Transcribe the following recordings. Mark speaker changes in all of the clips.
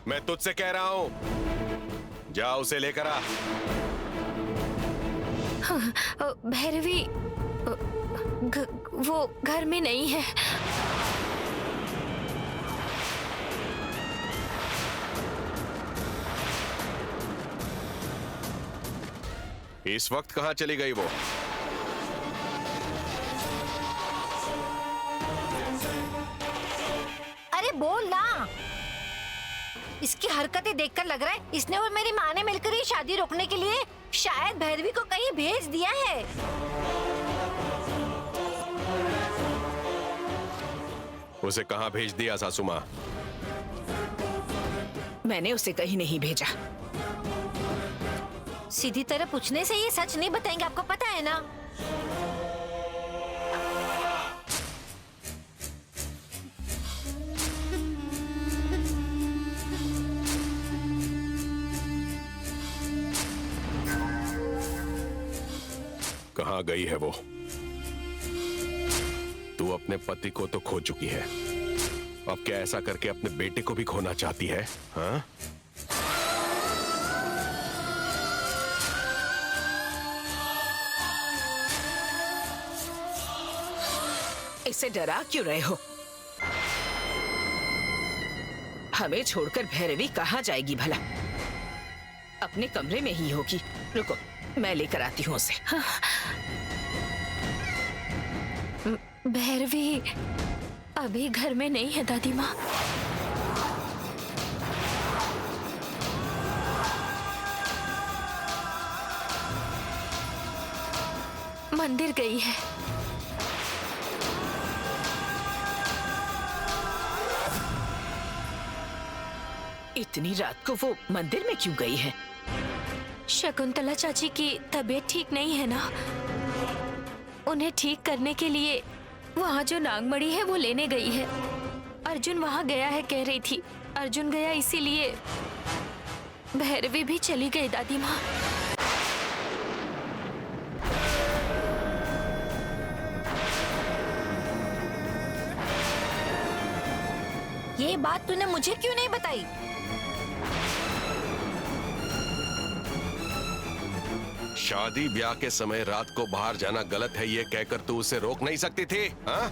Speaker 1: मैं तुझसे कह रहा हूं, जा उसे लेकर आ।
Speaker 2: भैरवी वो घर में नहीं है।
Speaker 1: इस वक्त कहां चली गई वो?
Speaker 3: अरे बोल ना। इसकी हरकतें देखकर लग रहा है इसने और मेरी माँ ने मिलकर ये शादी रोकने के लिए शायद भैरवी को कहीं भेज दिया है।
Speaker 1: उसे कहां भेज दिया सासू माँ?
Speaker 4: मैंने उसे कहीं नहीं भेजा।
Speaker 3: सीधी तरह पूछने से ये सच नहीं बताएंगे, आपको पता है ना।
Speaker 1: कहां गई है वो? तू अपने पति को तो खो चुकी है, अब क्या ऐसा करके अपने बेटे को भी खोना चाहती है? हाँ?
Speaker 4: इसे डरा क्यों रहे हो? हमें छोड़कर भैरवी कहाँ जाएगी भला? अपने कमरे में ही होगी। रुको, मैं लेकर आती हूँ उसे।
Speaker 2: भैरवी अभी घर में नहीं है दादी माँ। मंदिर गई है।
Speaker 4: इतनी रात को वो मंदिर में क्यों गई है?
Speaker 2: शकुंतला चाची की तबीयत ठीक नहीं है ना, उन्हें ठीक करने के लिए वहाँ जो नागमणि है वो लेने गई है। अर्जुन वहाँ गया है कह रही थी। अर्जुन गया इसीलिए भैरवी भी चली गई दादी माँ।
Speaker 3: ये बात तूने मुझे क्यों नहीं बताई?
Speaker 1: शादी ब्याह के समय रात को बाहर जाना गलत है ये कहकर तू उसे रोक नहीं सकती थी? हाँ?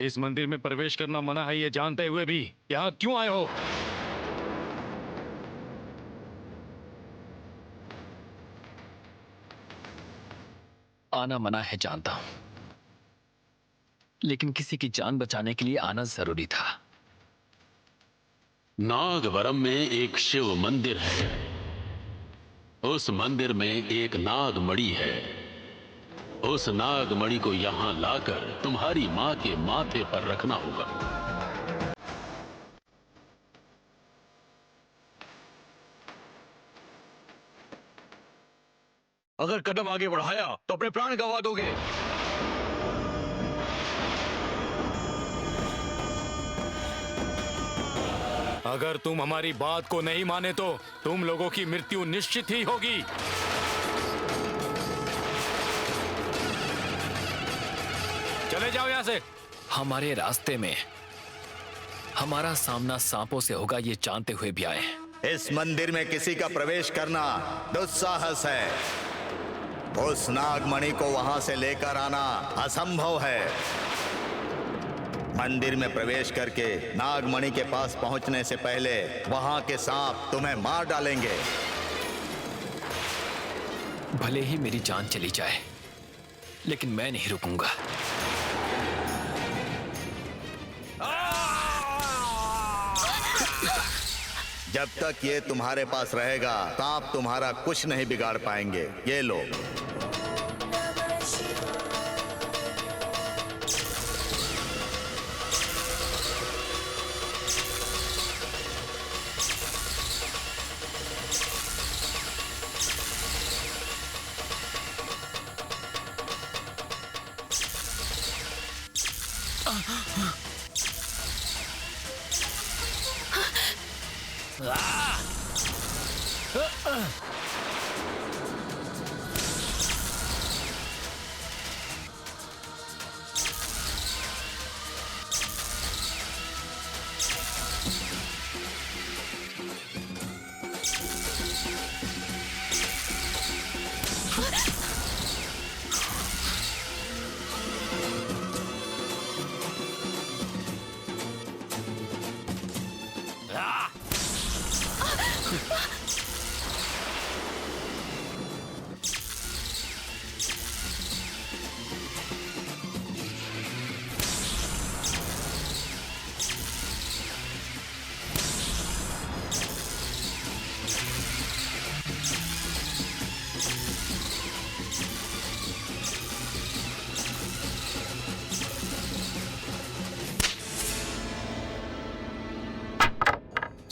Speaker 5: इस मंदिर में प्रवेश करना मना है, ये जानते हुए भी यहाँ क्यों आए हो?
Speaker 6: आना मना है जानता हूं, लेकिन किसी की जान बचाने के लिए आना जरूरी था।
Speaker 7: नागवरम में एक शिव मंदिर है। उस मंदिर में एक नागमणि है। उस नागमणि को यहां लाकर तुम्हारी मां के माथे पर रखना होगा।
Speaker 5: अगर कदम आगे बढ़ाया तो अपने प्राण गंवा दोगे। अगर तुम हमारी बात को नहीं माने तो तुम लोगों की मृत्यु निश्चित ही होगी। चले जाओ यहां से।
Speaker 6: हमारे रास्ते में हमारा सामना सांपों से होगा, ये जानते हुए भी आए हैं।
Speaker 8: इस मंदिर में किसी का प्रवेश करना दुस्साहस है। उस नागमणि को वहां से लेकर आना असंभव है। मंदिर में प्रवेश करके नागमणि के पास पहुंचने से पहले वहां के सांप तुम्हें मार डालेंगे।
Speaker 6: भले ही मेरी जान चली जाए, लेकिन मैं नहीं रुकूंगा।
Speaker 8: जब तक ये तुम्हारे पास रहेगा, सांप तुम्हारा कुछ नहीं बिगाड़ पाएंगे। ये लो।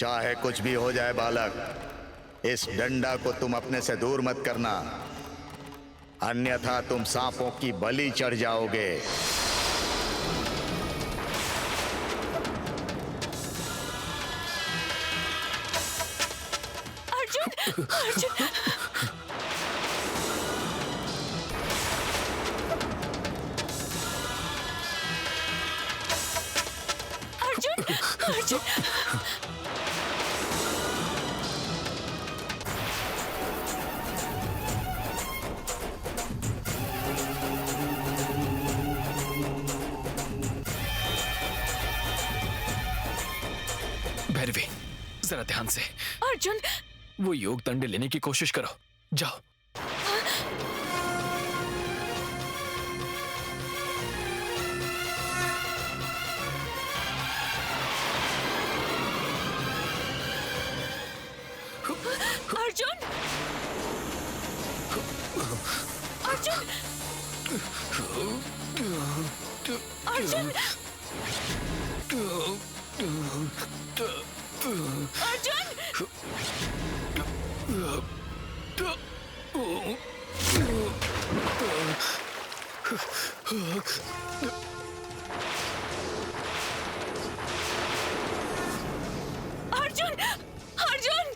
Speaker 8: चाहे कुछ भी हो जाए बालक, इस डंडा को तुम अपने से दूर मत करना, अन्यथा तुम सांपों की बलि चढ़ जाओगे।
Speaker 2: अर्जुन, अर्जुन, अर्जुन, अर्जुन।
Speaker 6: भैरवी, जरा ध्यान से।
Speaker 2: अर्जुन,
Speaker 6: वो योग दंड लेने की कोशिश करो। जाओ।
Speaker 2: अर्जुन, अर्जुन, अर्जुन, अर्जुन, अर्जुन, अर्जुन।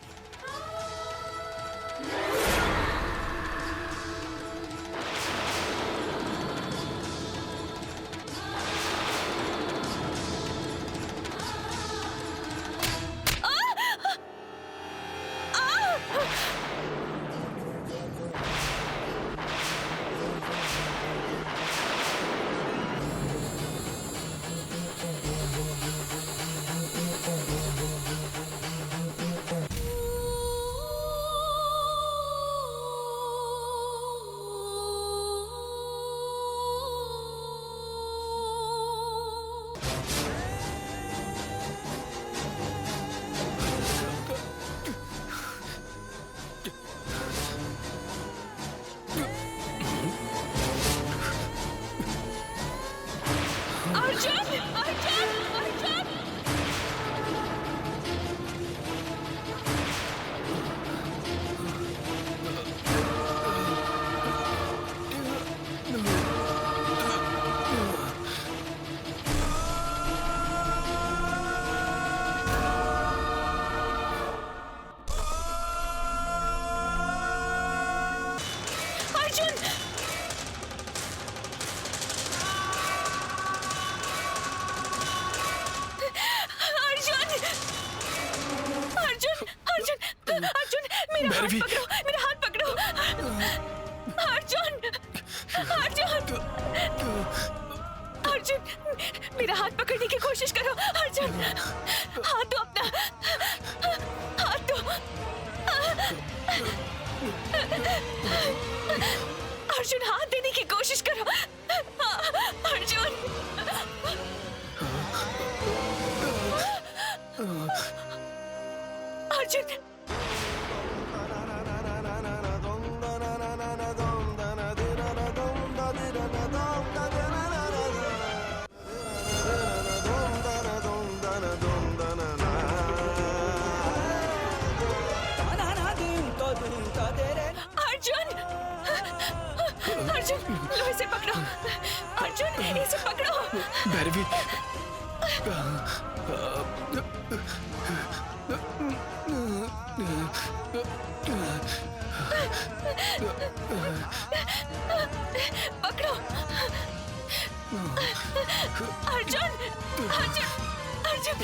Speaker 2: अर्जुन, अर्जुन, अर्जुन! अर्जुन! अर्जुन! अर्जुन! अर्जुन! मेरा हाथ पकड़ो! मेरा हाथ पकड़ो! अर्जुन! अर्जुन! अर्जुन! मेरा हाथ पकड़ने की कोशिश करो! अर्जुन! हाथ दो अपना! हाथ दो! अर्जुन, हाथ देने की कोशिश करो! अर्जुन! अर्जुन! अर्जुन! अर्जुन! लो इसे पकड़ो! अर्जुन, इसे पकड़ो!
Speaker 6: भैरवी,
Speaker 2: पकड़ो! अर्जुन! अर्जुन! अर्जुन!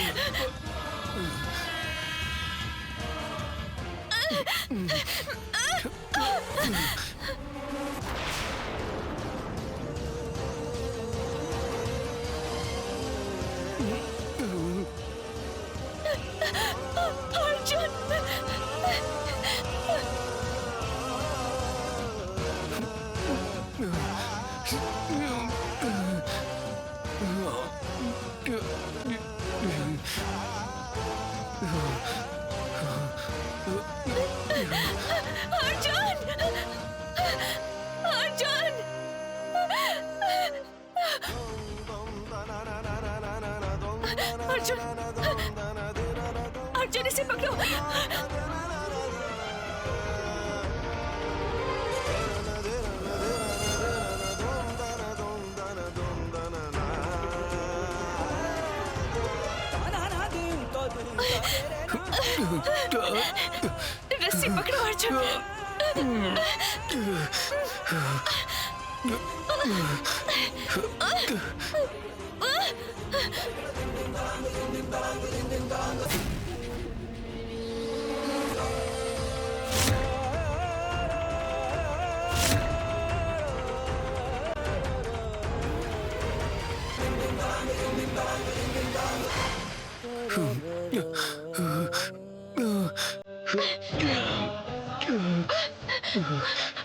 Speaker 2: अर्जुन! अर्जुन, इसे पकड़ो! रस्सी पकड़ो अर्जुन!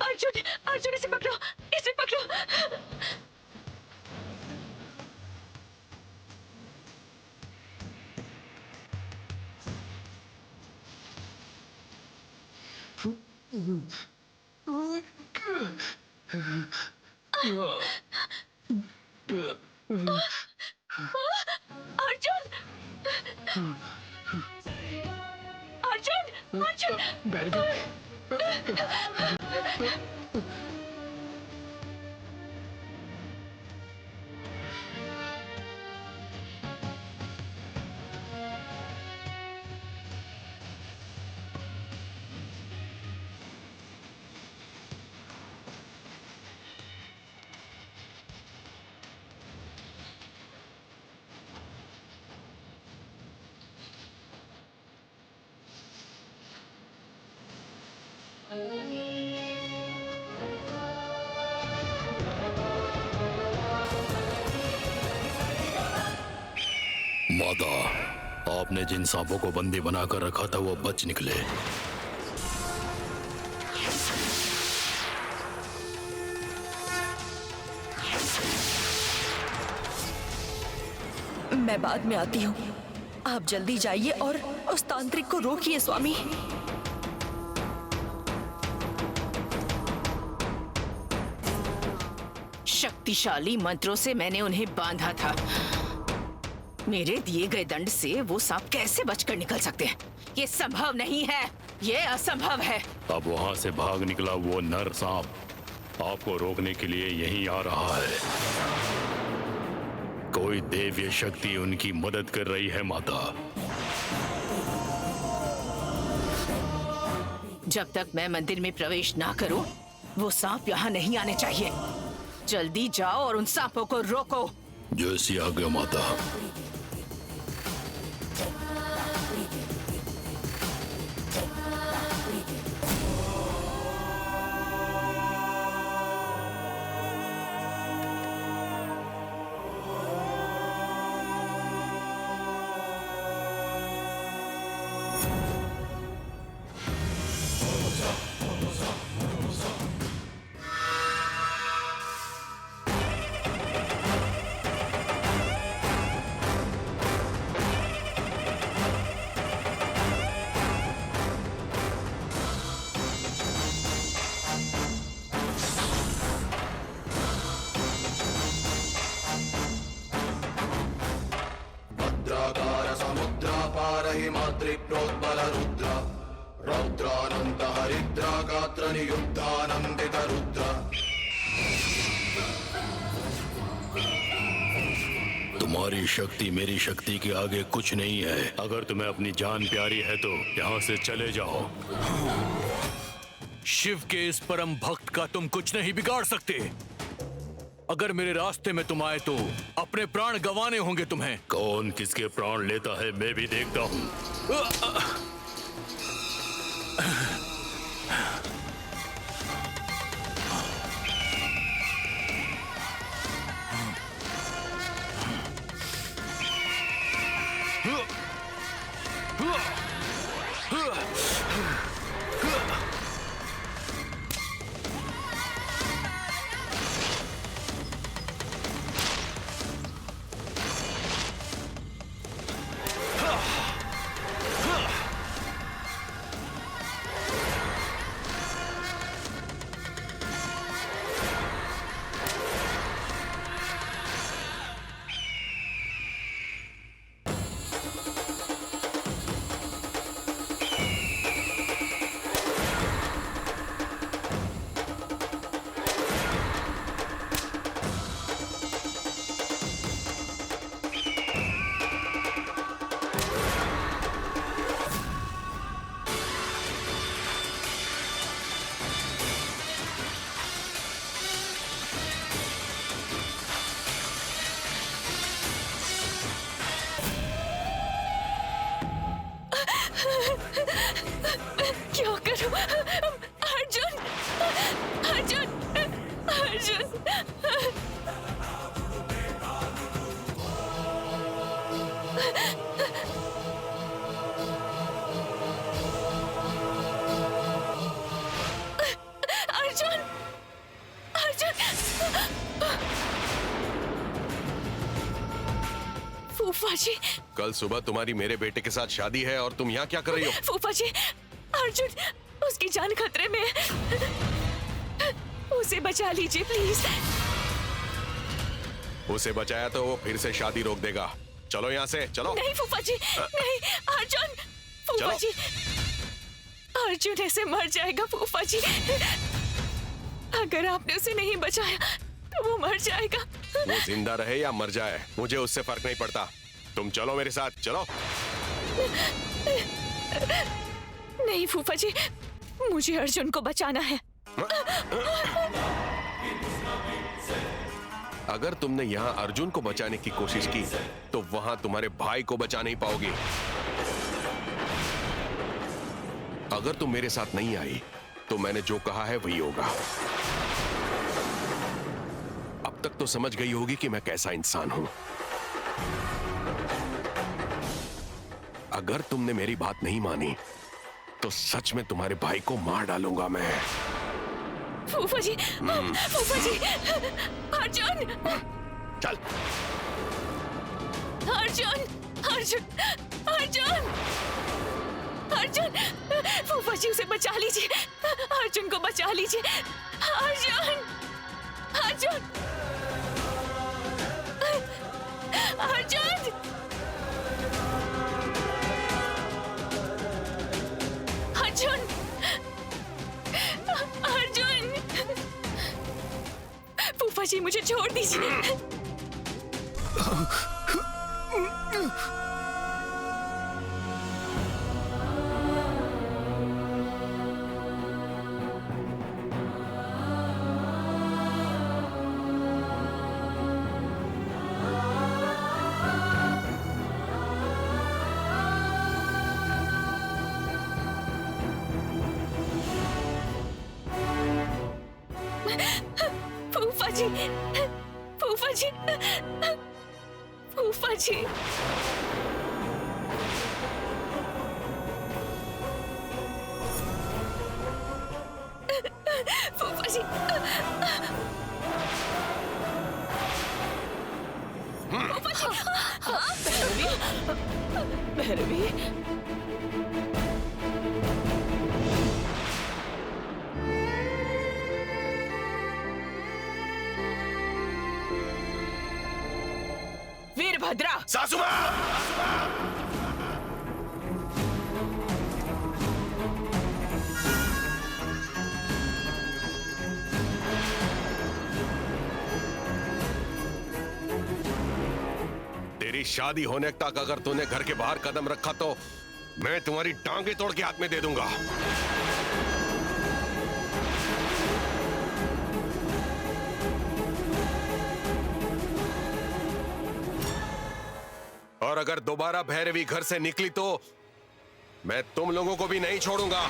Speaker 2: अर्जुन! अर्जुन, इसे पकड़ो! इसे पकड़ो! अर्जुन! अर्जुन! अर्जुन!
Speaker 9: माता, आपने जिन सांपों को बंदी बनाकर रखा था वो बच निकले।
Speaker 10: मैं बाद में आती हूँ। आप जल्दी जाइए और उस तांत्रिक को रोकिए स्वामी।
Speaker 4: शक्तिशाली मंत्रों से मैंने उन्हें बांधा था। मेरे दिए गए दंड से वो सांप कैसे बचकर निकल सकते हैं? ये संभव नहीं है, ये असंभव है।
Speaker 9: अब वहां से भाग निकला वो नर सांप आपको रोकने के लिए यहीं आ रहा है। कोई दिव्य शक्ति उनकी मदद कर रही है माता।
Speaker 4: जब तक मैं मंदिर में प्रवेश ना करूं, वो सांप यहाँ नहीं आने चाहिए। जल्दी जाओ और उन सांपों को रोको।
Speaker 9: जैसी आज्ञा माता।
Speaker 11: हिमाद्रिप्रोद्बल रुद्र रौद्रानंत हरिद्रा गात्र नियुद्धानंदित रुद्र।
Speaker 9: तुम्हारी शक्ति मेरी शक्ति के आगे कुछ नहीं है। अगर तुम्हें अपनी जान प्यारी है तो यहाँ से चले जाओ।
Speaker 5: शिव के इस परम भक्त का तुम कुछ नहीं बिगाड़ सकते। अगर मेरे रास्ते में तुम आए तो अपने प्राण गंवाने होंगे तुम्हें।
Speaker 9: कौन किसके प्राण लेता है मैं भी देखता हूँ।
Speaker 10: क्या करूं? अर्जुन, अर्जुन, अर्जुन। अर्जुन, अर्जुन। फूफा जी,
Speaker 1: कल सुबह तुम्हारी मेरे बेटे के साथ शादी है और तुम यहाँ क्या कर रही हो?
Speaker 10: फूफा जी, अर्जुन, उसकी जान खतरे में है। उसे बचा लीजिए प्लीज।
Speaker 1: उसे बचाया तो वो फिर से शादी रोक देगा। चलो यहाँ से, चलो।
Speaker 10: नहीं फूफा जी, नहीं। अर्जुन, फूफा
Speaker 1: चलो।
Speaker 10: जी, अर्जुन ऐसे मर जाएगा फूफा जी। अगर आपने उसे नहीं बचाया तो वो मर जाएगा।
Speaker 1: वो जिंदा रहे या मर जाए मुझे उससे फर्क नहीं पड़ता। तुम चलो मेरे साथ, चलो।
Speaker 10: नहीं फूफा जी, मुझे अर्जुन को बचाना है।
Speaker 1: अगर तुमने यहाँ अर्जुन को बचाने की कोशिश की तो वहां तुम्हारे भाई को बचा नहीं पाओगी। अगर तुम मेरे साथ नहीं आई तो मैंने जो कहा है वही होगा। अब तक तो समझ गई होगी कि मैं कैसा इंसान हूं। अगर तुमने मेरी बात नहीं मानी तो सच में तुम्हारे भाई को मार डालूंगा मैं।
Speaker 10: फूफा जी, फूफा जी, अर्जुन।
Speaker 1: चल।
Speaker 4: अर्जुन, अर्जुन, अर्जुन, अर्जुन, फूफा जी उसे बचा लीजिए, अर्जुन को बचा लीजिए, अर्जुन, अर्जुन, अर्जुन, अर्जुन, अर्जुन, फूफा जी मुझे छोड़ दीजिए। फूफा जी, फूफा जी, फूफा जी, फूफा जी, फूफा जी, भैरवी, भैरवी, वीरभद्रा,
Speaker 1: सासू माँ! तेरी शादी होने तक अगर तूने घर के बाहर कदम रखा तो मैं तुम्हारी टांगे तोड़ के हाथ में दे दूंगा। और अगर दोबारा भैरवी घर से निकली तो मैं तुम लोगों को भी नहीं छोड़ूंगा।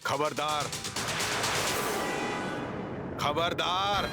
Speaker 1: खबरदार, खबरदार।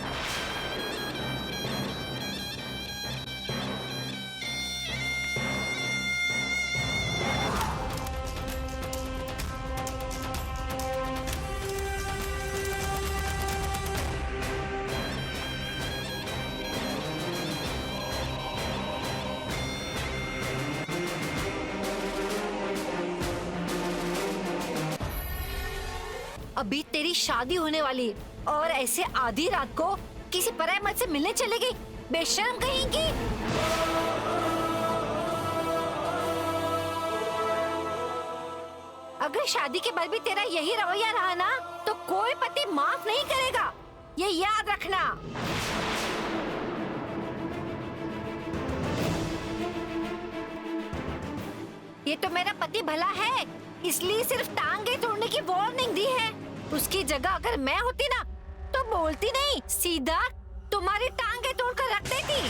Speaker 3: अभी तेरी शादी होने वाली है और ऐसे आधी रात को किसी पराये मर्द से मिलने चले गई, बेशर्म कहीं की। अगर शादी के बाद भी तेरा यही रवैया रहा ना तो कोई पति माफ नहीं करेगा, ये याद रखना। ये तो मेरा पति भला है, इसलिए सिर्फ टांगे तोड़ने की वार्निंग दी है। उसकी जगह अगर मैं होती ना तो बोलती नहीं, सीधा तुम्हारी टांगे तोड़कर रख देती।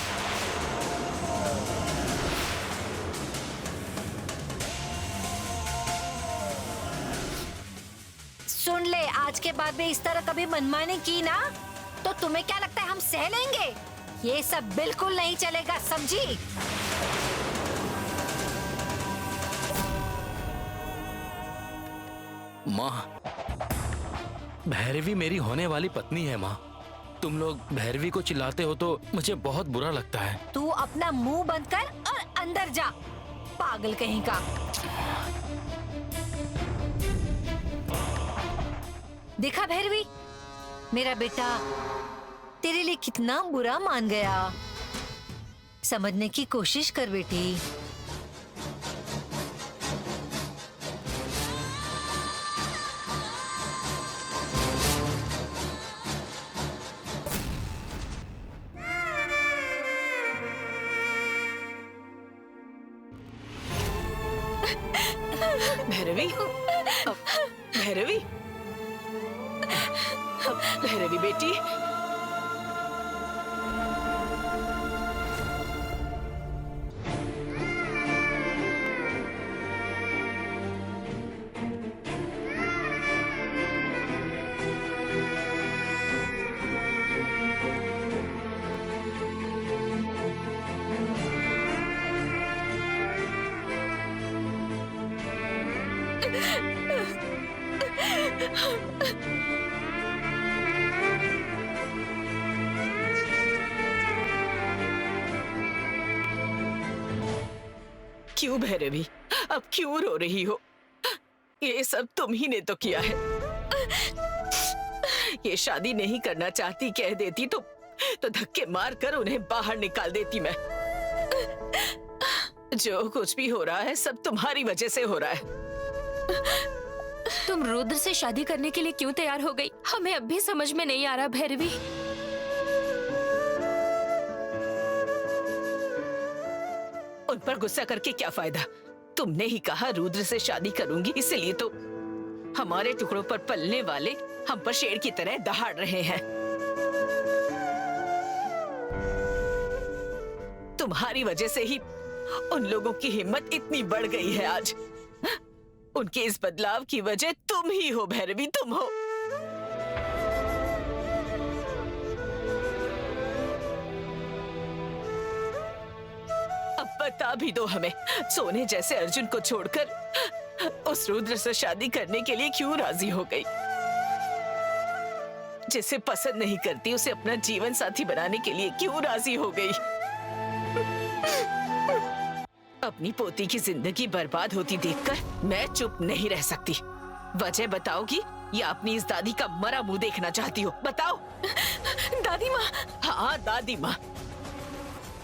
Speaker 3: सुन ले, आज के बाद भी इस तरह कभी मनमानी की ना तो तुम्हें क्या लगता है हम सह लेंगे? ये सब बिल्कुल नहीं चलेगा, समझी?
Speaker 6: माँ, भैरवी मेरी होने वाली पत्नी है माँ। तुम लोग भैरवी को चिल्लाते हो तो मुझे बहुत बुरा लगता है।
Speaker 3: तू अपना मुंह बंद कर और अंदर जा, पागल कहीं का। देखा भैरवी, मेरा बेटा तेरे लिए कितना बुरा मान गया। समझने की कोशिश कर बेटी।
Speaker 4: भैरवी, भैरवी, भैरवी बेटी, क्यों भैरवी, अब क्यों रो रही हो? ये सब तुम ही ने तो किया है। ये शादी नहीं करना चाहती कह देती तो धक्के मार कर उन्हें बाहर निकाल देती मैं। जो कुछ भी हो रहा है सब तुम्हारी वजह से हो रहा है।
Speaker 2: तुम रुद्र से शादी करने के लिए क्यों तैयार हो गई, हमें अब भी समझ में नहीं आ रहा भैरवी।
Speaker 4: उन पर गुस्सा करके क्या फायदा? तुमने ही कहा रुद्र से शादी करूंगी, इसलिए तो हमारे टुकड़ों पर पलने वाले हम पर शेर की तरह दहाड़ रहे हैं। तुम्हारी वजह से ही उन लोगों की हिम्मत इतनी बढ़ गई है आज। उनके इस बदलाव की वजह तुम ही हो भैरवी, तुम हो। अब बता भी दो हमें, सोने जैसे अर्जुन को छोड़कर उस रुद्र से शादी करने के लिए क्यों राजी हो गई? जिसे पसंद नहीं करती उसे अपना जीवन साथी बनाने के लिए क्यों राजी हो गई? अपनी पोती की जिंदगी बर्बाद होती देखकर मैं चुप नहीं रह सकती। वजह बताओगी या अपनी इस दादी का मरा मुंह देखना चाहती हो? बताओ।
Speaker 2: दादी माँ।
Speaker 4: हाँ दादी माँ।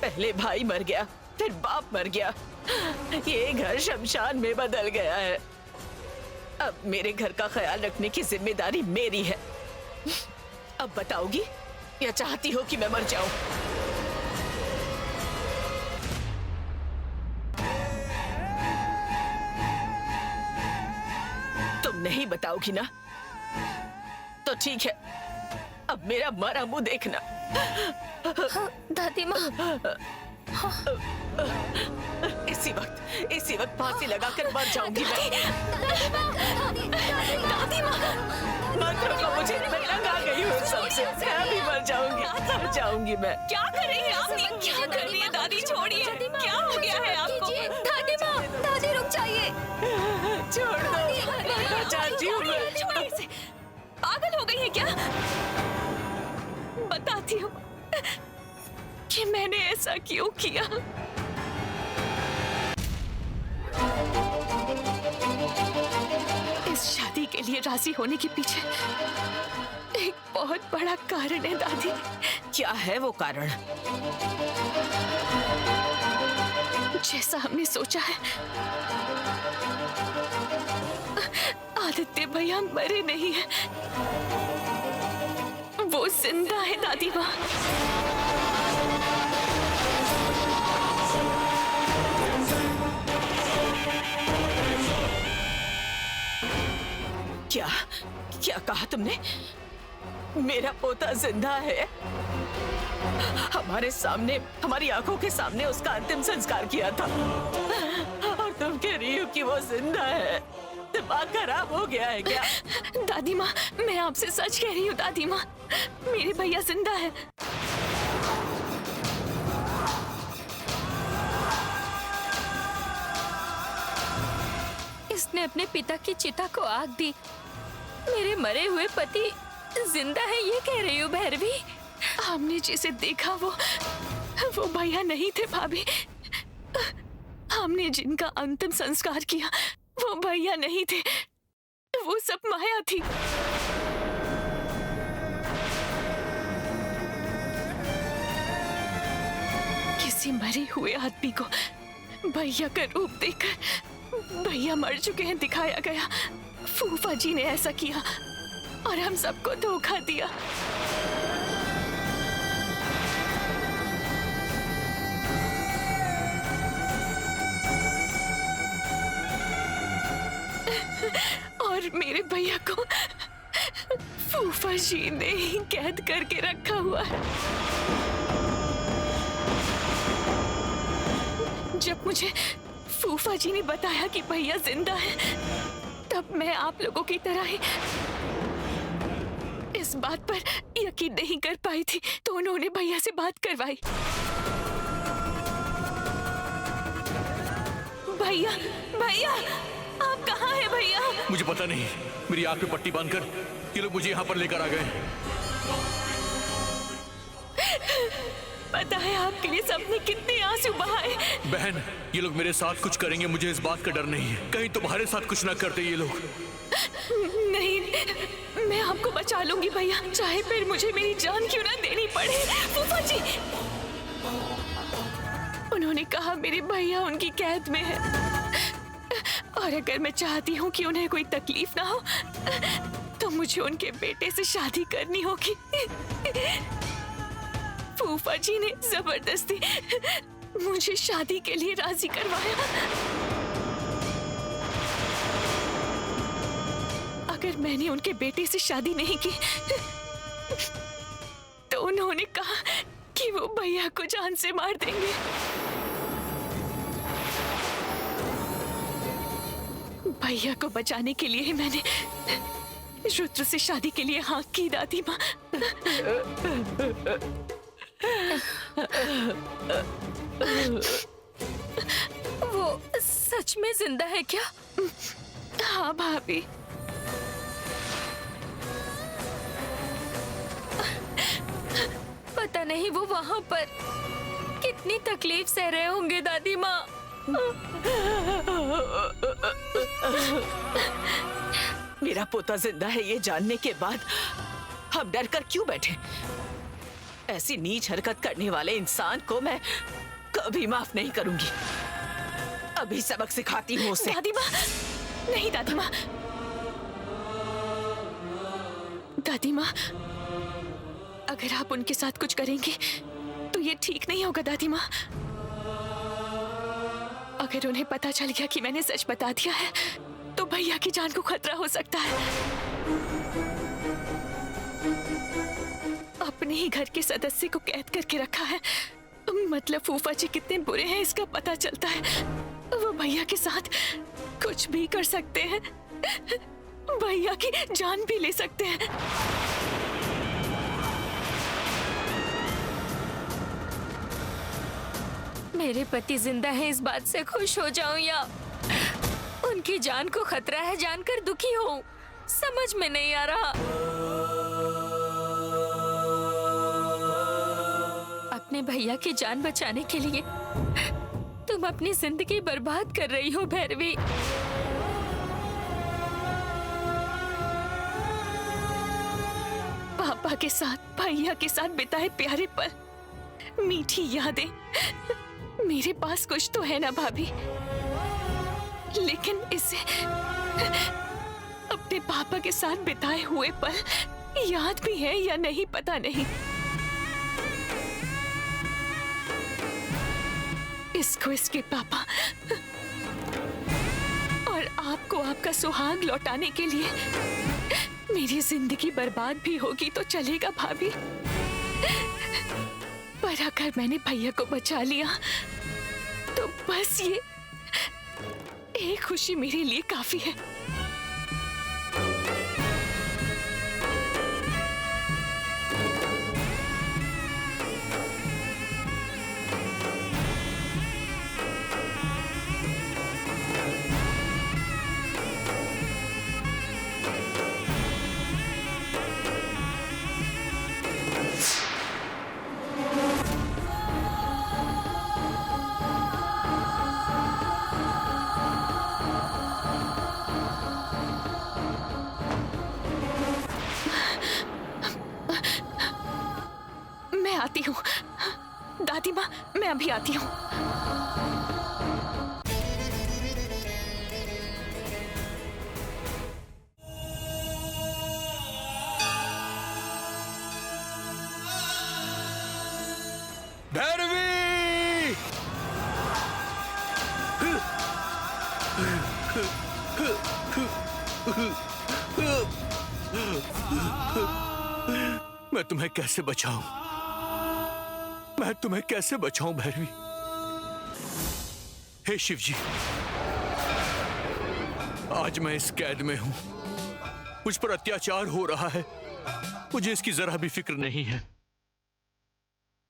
Speaker 4: पहले भाई मर गया, फिर बाप मर गया, ये घर शमशान में बदल गया है। अब मेरे घर का ख्याल रखने की जिम्मेदारी मेरी है। अब बताओगी या चाहती हो कि मैं मर जाऊं? तुम नहीं बताओगी ना? तो ठीक है, अब मेरा मरा मुंह देखना।
Speaker 2: दादी माँ।
Speaker 4: इसी वक्त फांसी लगाकर मर जाऊंगी मैं।
Speaker 2: दादी माँ।
Speaker 4: मत रोको मुझे, मैं लगा गई हूँ सबसे। मैं भी मर जाऊंगी मैं।
Speaker 2: क्या कर रही है आप? क्या कर रही है दादी? छोड़िए, क्या हो गया है आपको? दादी माँ, दादी रुक जाइए।
Speaker 4: छोड़ दो, चाची हूँ मैं।
Speaker 2: छोड़िए इसे। पागल हो गई है क्या? बताती हूँ कि मैंने ऐसा क्यों किया। इस शादी के लिए राजी होने के पीछे एक बहुत बड़ा कारण है दादी।
Speaker 4: क्या है वो कारण?
Speaker 2: जैसा हमने सोचा है, आदित्य भैया मरे नहीं है, वो जिंदा है दादी माँ।
Speaker 4: क्या कहा तुमने? मेरा पोता जिंदा है? हमारे सामने, हमारी आंखों के सामने उसका अंतिम संस्कार किया था और तुम कह रही हो कि वो जिंदा है? दिमाग खराब हो गया है क्या?
Speaker 2: दादी माँ, मैं आपसे सच कह रही हूँ दादी माँ, मेरे भैया जिंदा है। इसने अपने पिता की चिता को आग दी। मेरे मरे हुए पति जिंदा है ये कह रही हूँ भैरवी। हमने जिसे देखा वो भैया नहीं थे भाभी। हमने जिनका अंतिम संस्कार किया वो भैया नहीं थे, वो सब माया थी। किसी मरे हुए आदमी को भैया का रूप देखकर भैया मर चुके हैं दिखाया गया। फूफा जी ने ऐसा किया और हम सबको धोखा दिया। और मेरे भैया को फूफा जी ने ही कैद करके रखा हुआ है। जब मुझे फूफा जी ने बताया कि भैया जिंदा है, तब मैं आप लोगों की तरह ही इस बात पर यकीन नहीं कर पाई थी, तो उन्होंने भैया से बात करवाई। भैया, भैया, आप कहाँ हैं भैया?
Speaker 5: मुझे पता नहीं, मेरी आंख पे पट्टी बांधकर ये लोग मुझे यहाँ पर लेकर आ गए।
Speaker 4: पता है आपके लिए सबने कितने आंसू बहाए।
Speaker 5: बहन, ये लोग मेरे साथ कुछ करेंगे, मुझे इस बात का डर नहीं है। कहीं तुम्हारे साथ कुछ ना करते ये लोग।
Speaker 4: नहीं, मैं आपको बचा लूंगी भैया, चाहे फिर मुझे मेरी जान क्यों ना देनी पड़े। फूफा जी, उन्होंने कहा मेरे भैया उनकी कैद में है और अगर मैं चाहती हूँ कि उन्हें कोई तकलीफ ना हो तो मुझे उनके बेटे से शादी करनी होगी। फूफा जी ने जबरदस्ती मुझे शादी के लिए राजी करवाया। अगर मैंने उनके बेटे से शादी नहीं की तो उन्होंने कहा कि वो भैया को जान से मार देंगे। भैया को बचाने के लिए ही मैंने रुद्र से शादी के लिए हाँ की दादी माँ।
Speaker 2: वो सच में जिंदा है क्या?
Speaker 4: हाँ भाभी।
Speaker 2: पता नहीं वो वहाँ पर कितनी तकलीफ सह रहे होंगे दादी माँ।
Speaker 4: मेरा पोता जिंदा है ये जानने के बाद हम डर कर क्यों बैठे? ऐसी नीच हरकत करने वाले इंसान को मैं कभी माफ नहीं करूंगी। अभी सबक सिखाती हूँ उसे। दादी माँ, नहीं दादी माँ। दादी माँ, अगर आप उनके साथ कुछ करेंगी तो ये ठीक नहीं होगा दादी माँ। अगर उन्हें पता चल गया कि मैंने सच बता दिया है तो भैया की जान को खतरा हो सकता है। अपने ही घर के सदस्य को कैद करके रखा है, मतलब फूफा जी कितने बुरे हैं इसका पता चलता है। वो भैया के साथ कुछ भी कर सकते हैं, भैया की जान भी ले सकते हैं।
Speaker 2: मेरे पति जिंदा है इस बात से खुश हो जाऊं या उनकी जान को खतरा है जानकर दुखी हूं, समझ में नहीं आ रहा। अपने भैया की जान बचाने के लिए तुम अपनी जिंदगी बर्बाद कर रही हो भैरवी।
Speaker 4: पापा के साथ, भैया के साथ बिताए प्यारे पल, मीठी यादें, मेरे पास कुछ तो है ना भाभी, लेकिन इसे अपने पापा के साथ बिताए हुए पल याद भी है या नहीं पता नहीं। इसको इसके पापा और आपको आपका सुहाग लौटाने के लिए मेरी जिंदगी बर्बाद भी होगी तो चलेगा भाभी, पर अगर मैंने भैया को बचा लिया तो बस ये एक खुशी मेरे लिए काफी है। आती हूँ दादी माँ, मैं अभी आती हूँ।
Speaker 5: भैरवी! मैं तुम्हें कैसे बचाऊं? मैं तुम्हें कैसे बचाऊं भैरवी? हे शिव जी, आज मैं इस कैद में हूं, मुझ पर अत्याचार हो रहा है, मुझे इसकी जरा भी फिक्र नहीं है।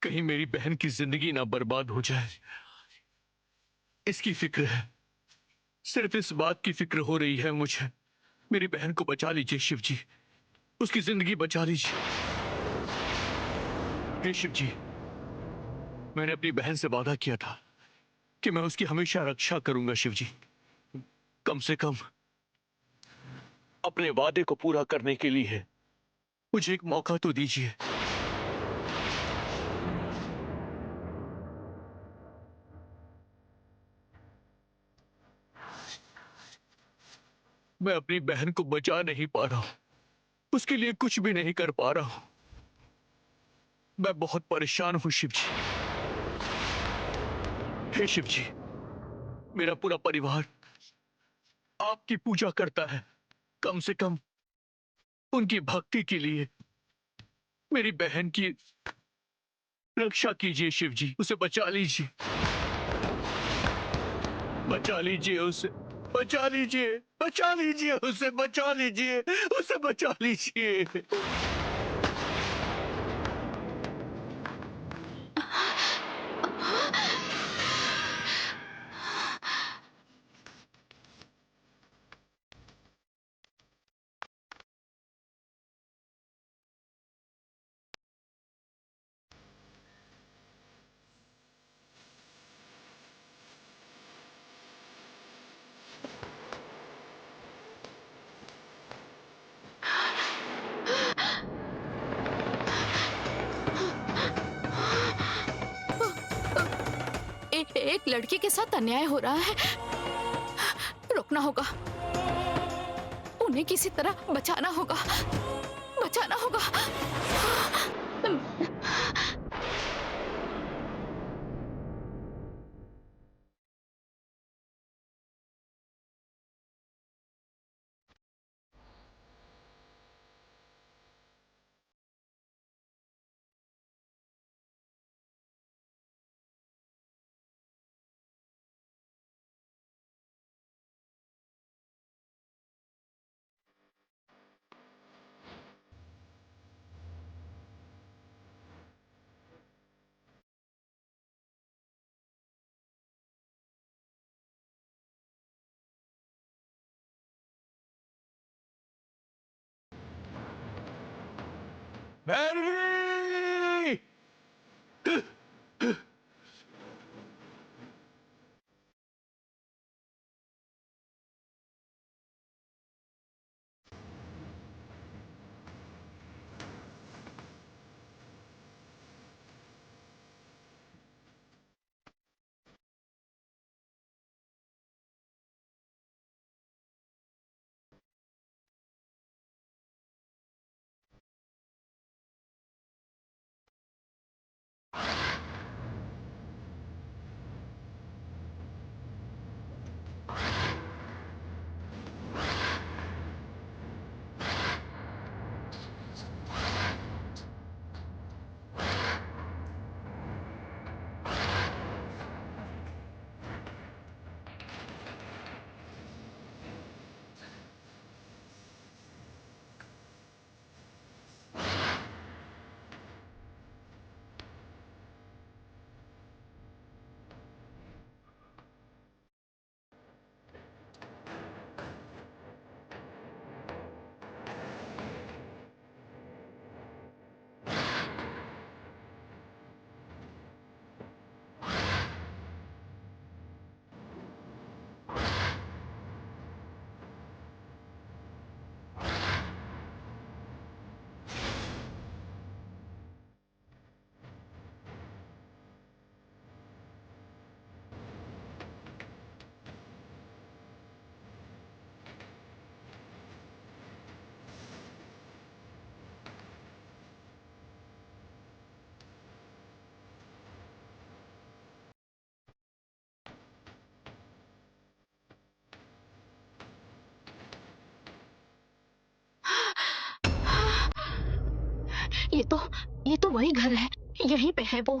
Speaker 5: कहीं मेरी बहन की जिंदगी ना बर्बाद हो जाए, इसकी फिक्र है। सिर्फ इस बात की फिक्र हो रही है मुझे। मेरी बहन को बचा लीजिए शिव जी, उसकी जिंदगी बचा लीजिए। हे शिव जी, मैंने अपनी बहन से वादा किया था कि मैं उसकी हमेशा रक्षा करूंगा शिव जी। कम से कम अपने वादे को पूरा करने के लिए मुझे एक मौका तो दीजिए। मैं अपनी बहन को बचा नहीं पा रहा हूं, उसके लिए कुछ भी नहीं कर पा रहा हूं। मैं बहुत परेशान हूं शिव जी। हे शिव जी, मेरा पूरा परिवार आपकी पूजा करता है। कम से कम उनकी भक्ति के लिए मेरी बहन की रक्षा कीजिए शिव जी। उसे बचा लीजिए, बचा लीजिए उसे, बचा लीजिए, बचा लीजिए उसे, बचा लीजिए उसे, बचा लीजिए।
Speaker 12: एक लड़की के साथ अन्याय हो रहा है, रोकना होगा। उन्हें किसी तरह बचाना होगा, बचाना होगा।
Speaker 5: भैरवी!
Speaker 12: ये तो वही घर है, यहीं पे है वो।